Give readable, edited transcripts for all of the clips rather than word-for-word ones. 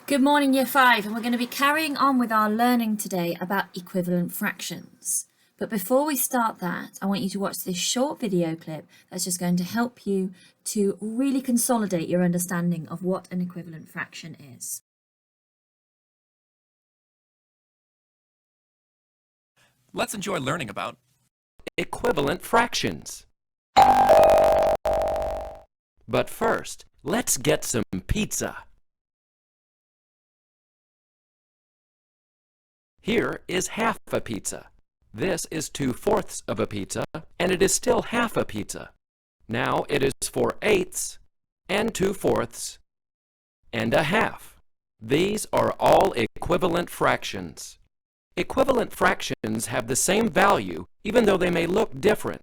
Good morning, Year 5, and we're going to be carrying on with our learning today about equivalent fractions. But before we start that, I want you to watch this short video clip that's just going to help you to really consolidate your understanding of what an equivalent fraction is. Let's enjoy learning about equivalent fractions. But first, let's get some pizza. Here is half a pizza. This is 2/4 of a pizza, and it is still half a pizza. Now it is 4/8 and 2/4 and a half. These are all equivalent fractions. Equivalent fractions have the same value, even though they may look different.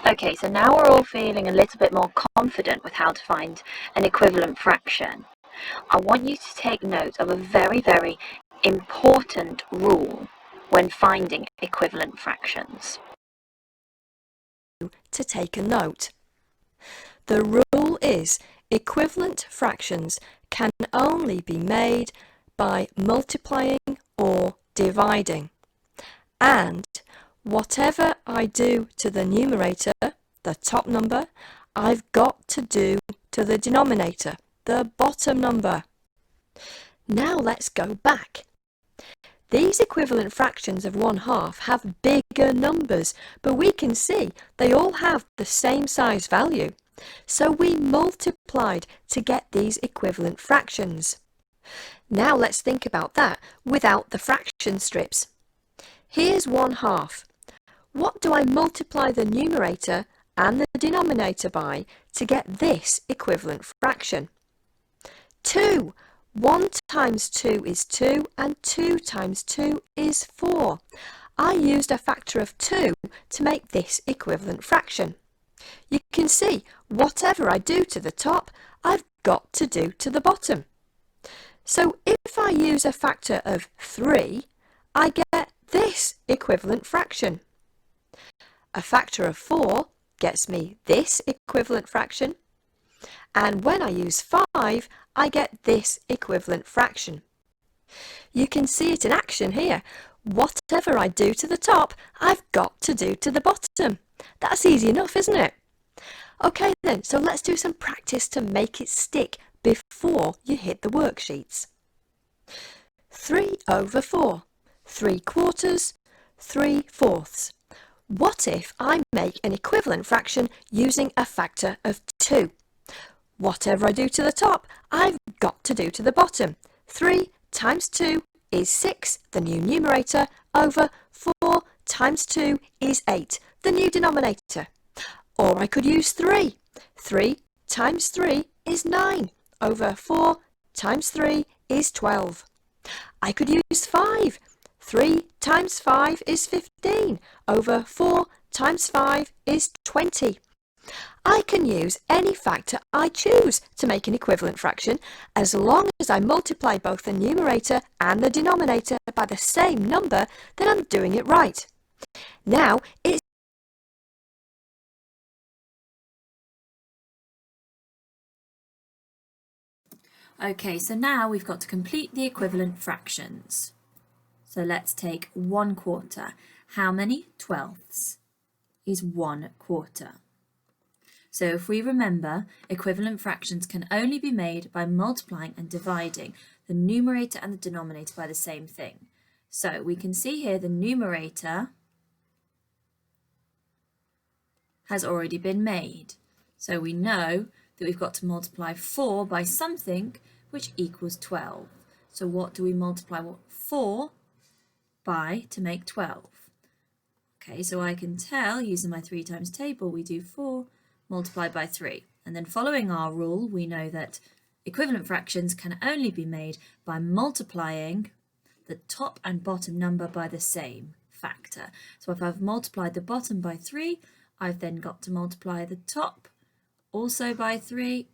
Okay, so now we're all feeling a little bit more confident with how to find an equivalent fraction. I want you to take note of a very, very important rule when finding equivalent fractions. To take a note. The rule is equivalent fractions can only be made by multiplying or dividing. And whatever I do to the numerator, the top number, I've got to do to the denominator, the bottom number. Now let's go back. These equivalent fractions of 1/2 have bigger numbers, but we can see they all have the same size value. So we multiplied to get these equivalent fractions. Now let's think about that without the fraction strips. Here's 1/2. What do I multiply the numerator and the denominator by to get this equivalent fraction? 2. 1 times 2 is 2 and 2 times 2 is 4. I used a factor of 2 to make this equivalent fraction. You can see whatever I do to the top, I've got to do to the bottom. So if I use a factor of 3, I get this equivalent fraction. A factor of 4 gets me this equivalent fraction. And when I use 5, I get this equivalent fraction. You can see it in action here. Whatever I do to the top, I've got to do to the bottom. That's easy enough, isn't it? Okay then, so let's do some practice to make it stick before you hit the worksheets. 3/4, 3/4, 3/4. What if I make an equivalent fraction using a factor of 2? Whatever I do to the top, I've got to do to the bottom. 3 times 2 is 6, the new numerator, over 4 times 2 is 8, the new denominator. Or I could use 3. 3 times 3 is 9, over 4 times 3 is 12. I could use 5. 3 times 5 is 15, over 4 times 5 is 20. I can use any factor I choose to make an equivalent fraction, as long as I multiply both the numerator and the denominator by the same number, then I'm doing it right. Now it's Okay, so now we've got to complete the equivalent fractions. So let's take 1/4. How many 12ths is 1/4? So if we remember, equivalent fractions can only be made by multiplying and dividing the numerator and the denominator by the same thing. So we can see here the numerator has already been made. So we know that we've got to multiply 4 by something which equals 12. So what do we multiply 4 by to make 12? Okay, so I can tell using my 3 times table, we do 4 multiplied by 3. And then following our rule, we know that equivalent fractions can only be made by multiplying the top and bottom number by the same factor. So if I've multiplied the bottom by 3, I've then got to multiply the top also by 3,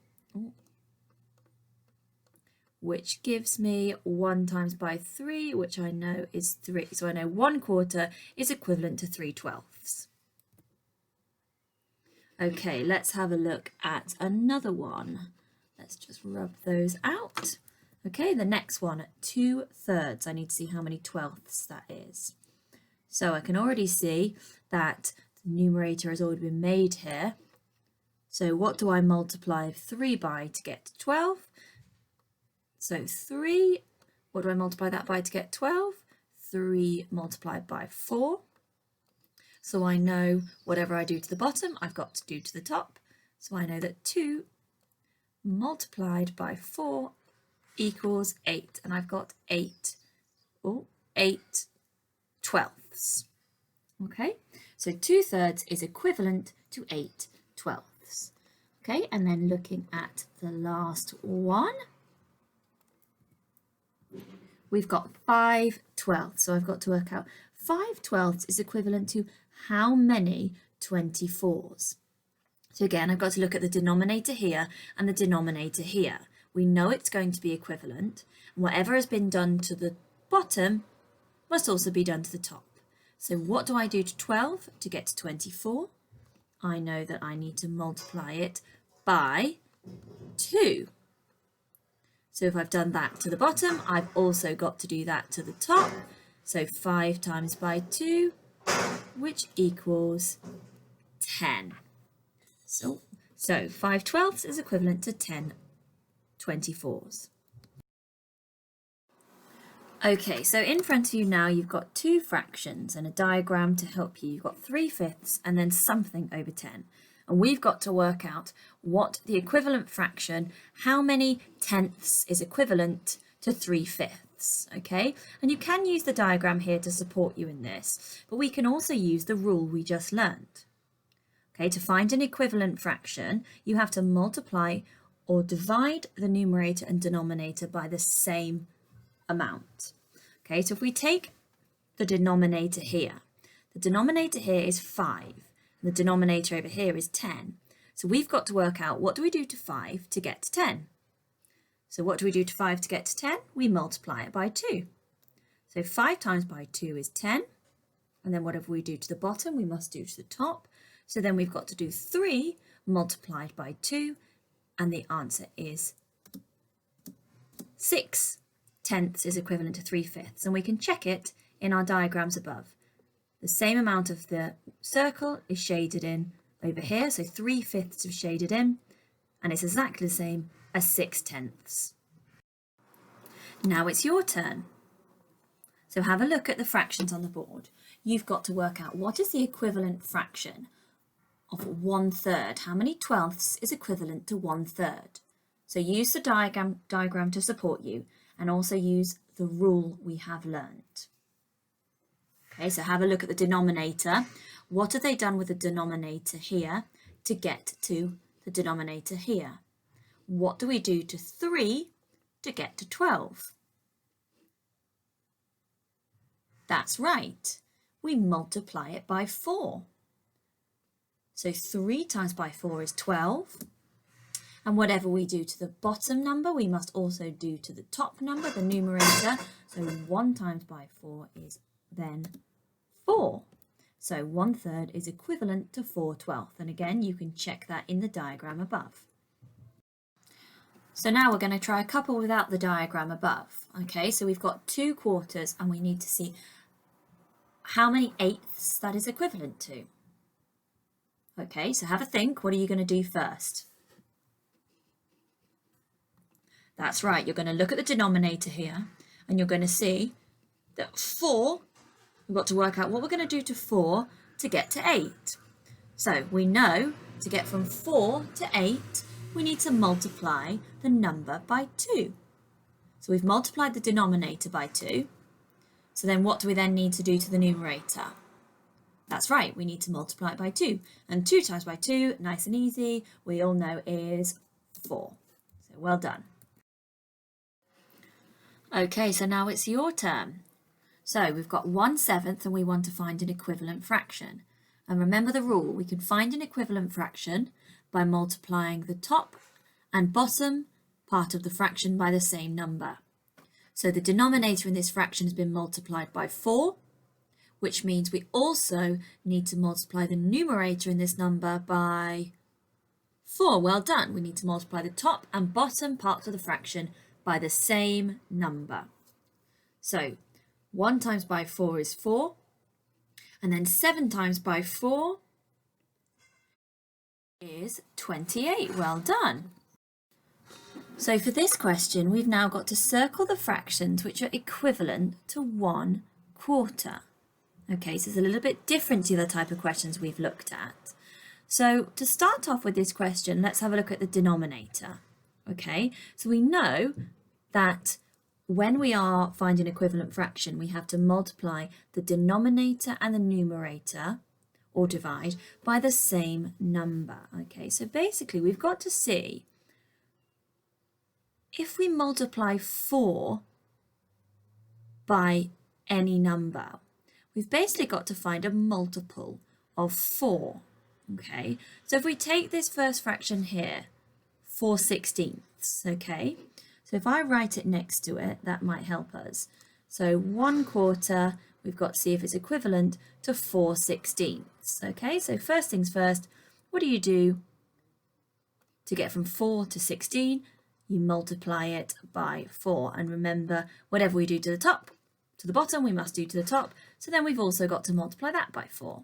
which gives me 1 times by 3, which I know is 3. So I know 1/4 is equivalent to 3/12. Okay, let's have a look at another one. Let's just rub those out. Okay, the next one, 2/3. I need to see how many twelfths that is. So I can already see that the numerator has already been made here. So what do I multiply 3 by to get 12? So 3, what do I multiply that by to get 12? 3 multiplied by 4. So I know whatever I do to the bottom, I've got to do to the top. So I know that 2 multiplied by 4 equals 8. And I've got 8 twelfths. Okay, so 2/3 is equivalent to 8 twelfths. Okay, and then looking at the last one, we've got 5 twelfths. So I've got to work out 5 twelfths is equivalent to how many 24s? So again, I've got to look at the denominator here and the denominator here. We know it's going to be equivalent, and whatever has been done to the bottom must also be done to the top. So what do I do to 12 to get to 24? I know that I need to multiply it by 2. So if I've done that to the bottom, I've also got to do that to the top. So 5 times by 2, which equals 10. So 5 twelfths is equivalent to 10 24s. Okay, so in front of you now you've got 2 fractions and a diagram to help you. You've got 3/5 and then something over 10. And we've got to work out what the equivalent fraction, how many tenths is equivalent to 3/5, okay? And you can use the diagram here to support you in this, but we can also use the rule we just learned. Okay, to find an equivalent fraction, you have to multiply or divide the numerator and denominator by the same amount. Okay, so if we take the denominator here, the denominator here is 5, and the denominator over here is 10. So we've got to work out what do we do to 5 to get to 10. So what do we do to 5 to get to 10? We multiply it by 2. So 5 times by 2 is 10, and then whatever we do to the bottom, we must do to the top. So then we've got to do 3 multiplied by 2, and the answer is 6 tenths is equivalent to 3/5, and we can check it in our diagrams above. The same amount of the circle is shaded in over here, so 3/5 is shaded in, and it's exactly the same as 6 tenths. Now it's your turn. So have a look at the fractions on the board. You've got to work out what is the equivalent fraction of 1/3. How many twelfths is equivalent to 1/3? So use the diagram to support you, and also use the rule we have learned. Okay, so have a look at the denominator. What have they done with the denominator here to get to the denominator here? What do we do to 3 to get to 12? That's right, we multiply it by 4. So 3 times by 4 is 12. And whatever we do to the bottom number, we must also do to the top number, the numerator. So 1 times by 4 is then 4. So 1/3 is equivalent to 4/12. And again, you can check that in the diagram above. So now we're going to try a couple without the diagram above. Okay, so we've got 2/4 and we need to see how many eighths that is equivalent to. Okay, so have a think. What are you going to do first? That's right, you're going to look at the denominator here and you're going to see that 4, we've got to work out what we're going to do to 4 to get to 8. So we know to get from 4 to 8, we need to multiply the number by 2. So we've multiplied the denominator by 2. So then what do we then need to do to the numerator? That's right, we need to multiply it by 2. And 2 times by 2, nice and easy, we all know is 4. So well done. Okay, so now it's your turn. So we've got 1/7 and we want to find an equivalent fraction. And remember the rule, we can find an equivalent fraction by multiplying the top and bottom part of the fraction by the same number. So the denominator in this fraction has been multiplied by 4, which means we also need to multiply the numerator in this number by 4. Well done. We need to multiply the top and bottom parts of the fraction by the same number. So 1 times by 4 is 4, and then 7 times by 4 is 28. Well done. So for this question, we've now got to circle the fractions which are equivalent to 1/4. Okay, so it's a little bit different to the type of questions we've looked at. So to start off with this question, let's have a look at the denominator. Okay, so we know that when we are finding equivalent fraction, we have to multiply the denominator and the numerator, or divide, by the same number. Okay, so basically we've got to see if we multiply 4 by any number, we've basically got to find a multiple of 4. Okay, so if we take this first fraction here, 4/16, okay, so if I write it next to it, that might help us. So 1/4, we've got to see if it's equivalent to 4/16. Okay, so first things first, what do you do to get from 4 to 16? You multiply it by 4. And remember, whatever we do to the top, to the bottom, we must do to the top. So then we've also got to multiply that by 4.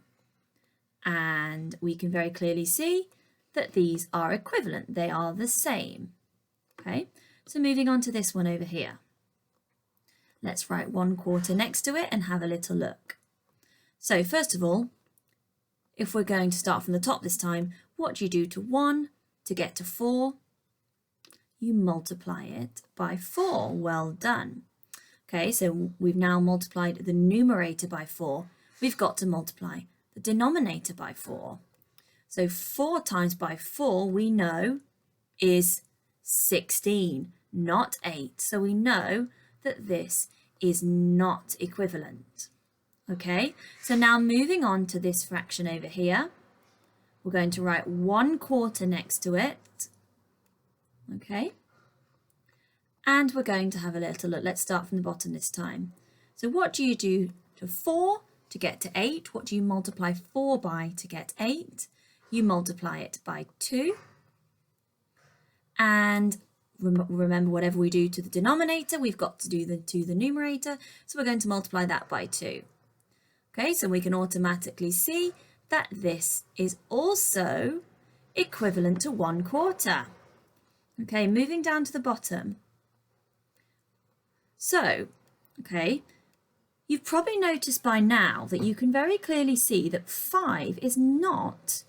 And we can very clearly see that these are equivalent. They are the same. Okay, so moving on to this one over here. Let's write 1/4 next to it and have a little look. So first of all, if we're going to start from the top this time, what do you do to 1 to get to 4? You multiply it by 4. Well done. Okay, so we've now multiplied the numerator by 4. We've got to multiply the denominator by 4. So 4 times by 4, we know, is 16, not 8. So we know that this is not equivalent. Okay, so now moving on to this fraction over here, we're going to write 1/4 next to it. Okay, and we're going to have a little look. Let's start from the bottom this time. So what do you do to 4 to get to 8? What do you multiply 4 by to get 8? You multiply it by 2. And remember, whatever we do to the denominator, we've got to do to the numerator. So we're going to multiply that by 2. Okay, so we can automatically see that this is also equivalent to 1/4. Okay, moving down to the bottom. So, okay, you've probably noticed by now that you can very clearly see that 5 is not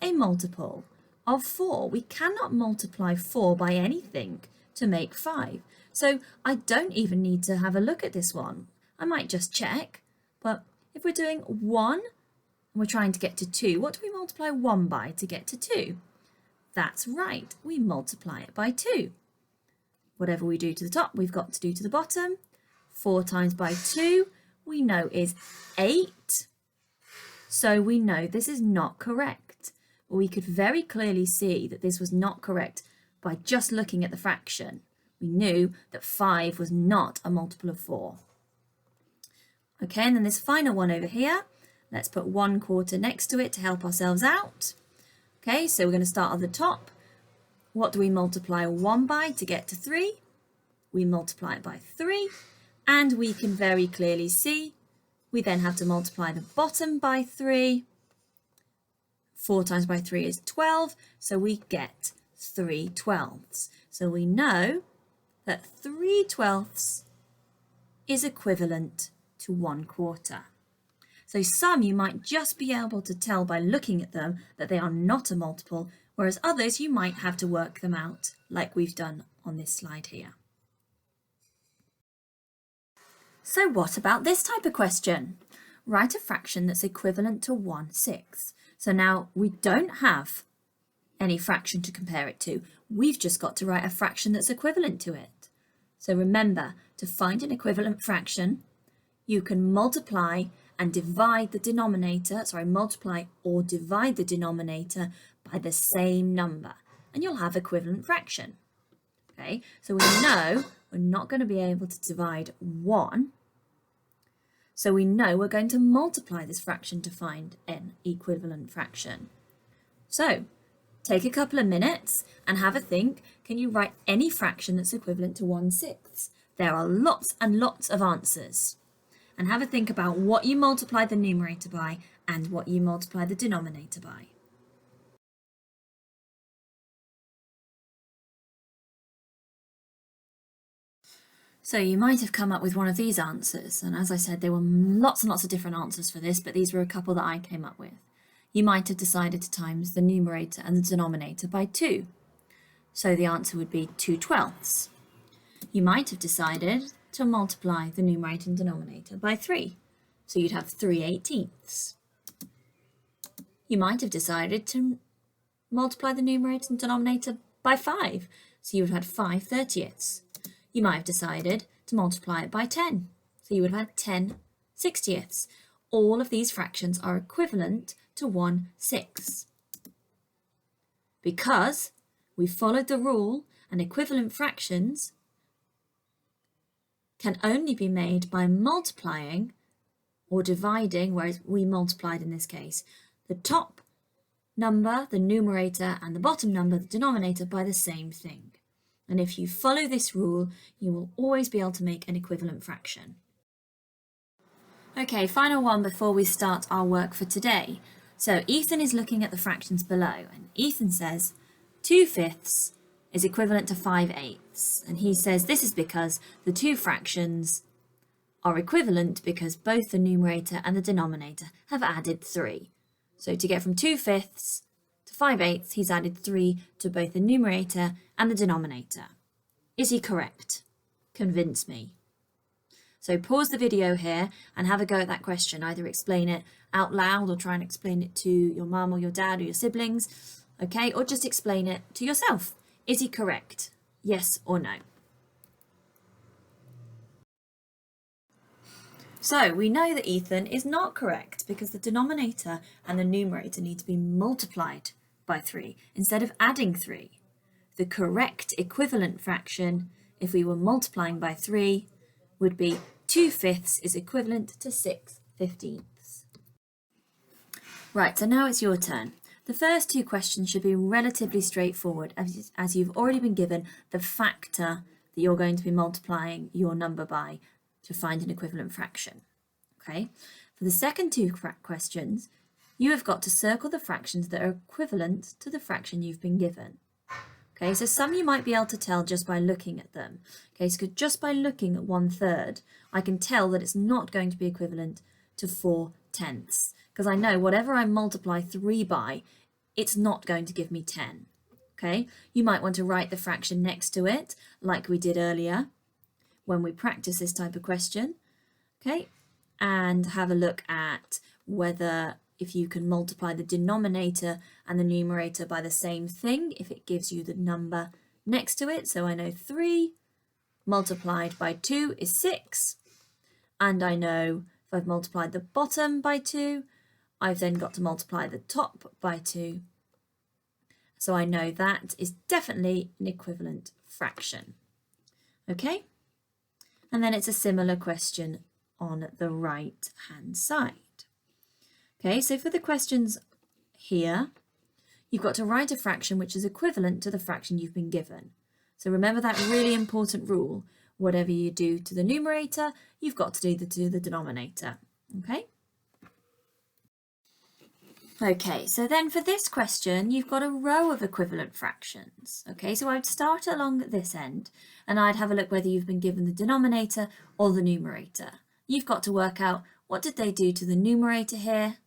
a multiple of 4. We cannot multiply 4 by anything to make 5. So I don't even need to have a look at this one. I might just check, but if we're doing 1 and we're trying to get to 2, what do we multiply 1 by to get to 2? That's right, we multiply it by 2. Whatever we do to the top, we've got to do to the bottom. 4 times by 2, we know is 8. So we know this is not correct. We could very clearly see that this was not correct by just looking at the fraction. We knew that 5 was not a multiple of 4. Okay, and then this final one over here, let's put 1/4 next to it to help ourselves out. Okay, so we're going to start at the top. What do we multiply 1 by to get to 3? We multiply it by 3, and we can very clearly see we then have to multiply the bottom by 3. 4 times by 3 is 12, so we get 3/12. So we know that 3/12 is equivalent to 1/4. So some you might just be able to tell by looking at them that they are not a multiple, whereas others you might have to work them out like we've done on this slide here. So what about this type of question? Write a fraction that's equivalent to 1/6. So now we don't have any fraction to compare it to. We've just got to write a fraction that's equivalent to it. So remember, to find an equivalent fraction, you can multiply and divide the denominator, multiply or divide the denominator by the same number. and you'll have equivalent fraction. Okay, so we know we're not going to be able to divide 1. So we know we're going to multiply this fraction to find an equivalent fraction. So take a couple of minutes and have a think. Can you write any fraction that's equivalent to 1/6? There are lots and lots of answers. And have a think about what you multiply the numerator by and what you multiply the denominator by. So you might have come up with one of these answers, and as I said, there were lots and lots of different answers for this, but these were a couple that I came up with. You might have decided to times the numerator and the denominator by 2. So the answer would be 2/12. You might have decided to multiply the numerator and denominator by 3. So you'd have 3/18. You might have decided to multiply the numerator and denominator by 5. So you would have had 5/30. You might have decided to multiply it by 10. So you would have had 10/60. All of these fractions are equivalent to 1/6. Because we followed the rule and equivalent fractions can only be made by multiplying or dividing, whereas we multiplied in this case, the top number, the numerator, and the bottom number, the denominator, by the same thing. And if you follow this rule, you will always be able to make an equivalent fraction. Okay, final one before we start our work for today. So Ethan is looking at the fractions below, and Ethan says 2/5 is equivalent to 5/8. And he says this is because the two fractions are equivalent because both the numerator and the denominator have added 3. So to get from 2/5 to 5/8, he's added 3 to both the numerator and the denominator. Is he correct? Convince me. So pause the video here and have a go at that question. Either explain it out loud or try and explain it to your mum or your dad or your siblings, okay? Or just explain it to yourself. Is he correct? Yes or no? So we know that Ethan is not correct because the denominator and the numerator need to be multiplied by 3 instead of adding 3. The correct equivalent fraction, if we were multiplying by 3, would be 2/5 is equivalent to 6/15. Right, so now it's your turn. The first two questions should be relatively straightforward as you've already been given the factor that you're going to be multiplying your number by to find an equivalent fraction. Okay, for the second two questions, you have got to circle the fractions that are equivalent to the fraction you've been given. Okay, so some you might be able to tell just by looking at them. Okay, so just by looking at 1/3, I can tell that it's not going to be equivalent to 4/10, because I know whatever I multiply 3 by, it's not going to give me 10. Okay, you might want to write the fraction next to it, like we did earlier when we practice this type of question. Okay, and have a look at whether if you can multiply the denominator and the numerator by the same thing, if it gives you the number next to it. So I know 3 multiplied by 2 is 6. And I know if I've multiplied the bottom by 2, I've then got to multiply the top by 2. So I know that is definitely an equivalent fraction. Okay? And then it's a similar question on the right hand side. Okay, so for the questions here, you've got to write a fraction which is equivalent to the fraction you've been given. So remember that really important rule. Whatever you do to the numerator, you've got to do to the denominator. Okay? Okay, so then for this question, you've got a row of equivalent fractions. Okay, so I'd start along at this end and I'd have a look whether you've been given the denominator or the numerator. You've got to work out what did they do to the numerator here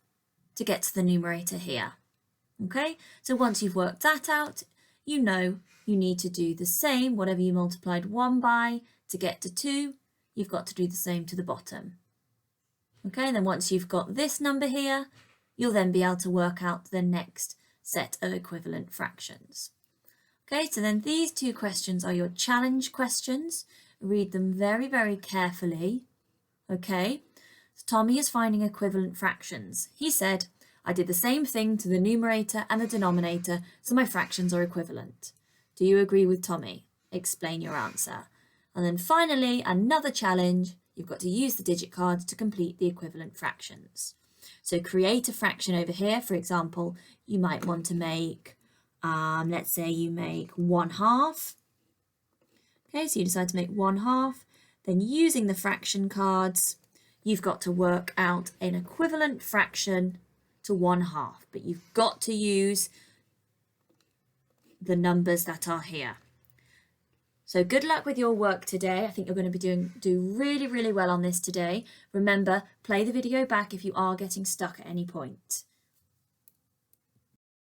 to get to the numerator here. Okay, so once you've worked that out, you know you need to do the same. Whatever you multiplied 1 by to get to 2, you've got to do the same to the bottom. Okay, and then once you've got this number here, you'll then be able to work out the next set of equivalent fractions. Okay, so then these two questions are your challenge questions. Read them very, very carefully. Okay, so Tommy is finding equivalent fractions. He said, I did the same thing to the numerator and the denominator, so my fractions are equivalent. Do you agree with Tommy? Explain your answer. And then finally, another challenge. You've got to use the digit cards to complete the equivalent fractions. So create a fraction over here. For example, you might want to make, let's say you make 1/2. Okay, so you decide to make 1/2. Then using the fraction cards, you've got to work out an equivalent fraction to 1/2, but you've got to use the numbers that are here. So good luck with your work today. I think you're going to be do really, really well on this today. Remember, play the video back if you are getting stuck at any point.